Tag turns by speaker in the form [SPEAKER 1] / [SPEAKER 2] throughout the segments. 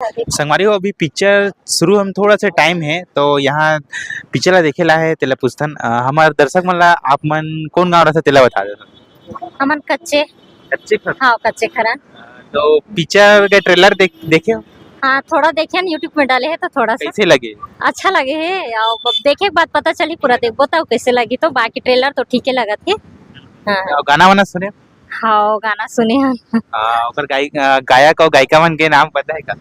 [SPEAKER 1] संगवारी हो अभी पिक्चर शुरू हम थोड़ा सा टाइम है तो यहाँ पिक्चर ला देखे ला है तेला पुस्तन हमार दर्शक मन ला आप मन कौन गाँव रहा तेला बता दे
[SPEAKER 2] हमन कच्चे
[SPEAKER 1] अच्छे खर
[SPEAKER 2] हाँ कच्चे खरा
[SPEAKER 1] तो पिक्चर के ट्रेलर देखे हो?
[SPEAKER 2] हाँ थोड़ा देखे न यूट्यूब में डाले है तो थोड़ा सा
[SPEAKER 1] कैसे लगे
[SPEAKER 2] अच्छा लगे है और देखे के बाद पता चली पूरा देखबो तो कैसे लगी तो बाकी ट्रेलर तो ठीक है लगा थे। हाँ
[SPEAKER 1] और गाना वाना सुने
[SPEAKER 2] हाँ गाना सुने हम
[SPEAKER 1] ओकर गायक और गायिका मन के नाम पता है का?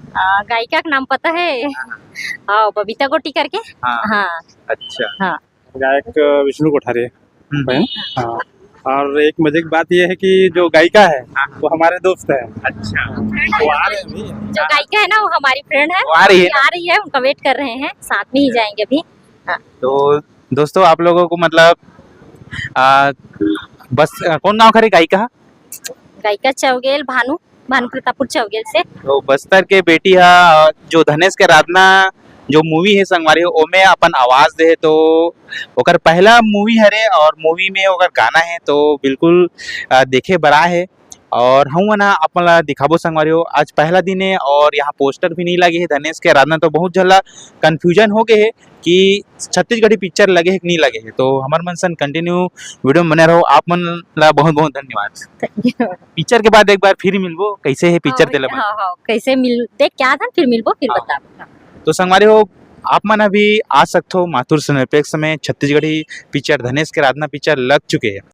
[SPEAKER 2] गायिका का नाम पता है हाँ बबीता गोटी करके
[SPEAKER 1] हाँ
[SPEAKER 2] हाँ
[SPEAKER 1] अच्छा
[SPEAKER 2] हाँ
[SPEAKER 3] गायक विष्णु कोठारी
[SPEAKER 1] हम्म,
[SPEAKER 3] है। हाँ और एक मजे की बात यह है कि जो गायिका है वो हमारे दोस्त है।
[SPEAKER 1] अच्छा
[SPEAKER 3] वो आ रहे हैं अभी।
[SPEAKER 2] जो गायिका है ना वो हमारी फ्रेंड है
[SPEAKER 1] वो आ रही है ना?
[SPEAKER 2] आ रही है उनका वेट कर रहे हैं साथ में ही जाएंगे अभी।
[SPEAKER 1] तो दोस्तों आप लोगों को मतलब बस कौन गाँव खरे गायिका?
[SPEAKER 2] गायिका चौगेल भानु भानु प्रतापुर चौगेल से
[SPEAKER 1] तो बस्तर के बेटी हा जो धनेश के राधना जो मूवी है संगवारी हो ओमे अपन आवाज दे तो ओकर पहला मूवी हरे और मूवी में ओकर गाना है तो बिल्कुल देखे बड़ा है और हम ना अपन ला दिखाबो संगवारी हो आज पहला दिन है और यहाँ पोस्टर भी नहीं लगे है धनेश के राधना तो बहुत झल्ला कंफ्यूजन हो गए है कि छत्तीसगढ़ी पिक्चर लगे है कि नहीं लगे है तो हमार मन सन कंटिन्यू वीडियो में बने रहो आप मन ला बहुत बहुत धन्यवाद। पिक्चर के बाद एक बार फिर मिलबो कैसे है पिक्चर तेला
[SPEAKER 2] हाँ हाँ कैसे मिल देख क्या था फिर मिलबो फिर
[SPEAKER 1] हाँ।
[SPEAKER 2] बता
[SPEAKER 1] तो संगवारी हो आप मन अभी आ सकते हो माथुर सिनेप्लेक्स में छत्तीसगढ़ी पिक्चर धनेश के राधना पिक्चर लग चुके हैं।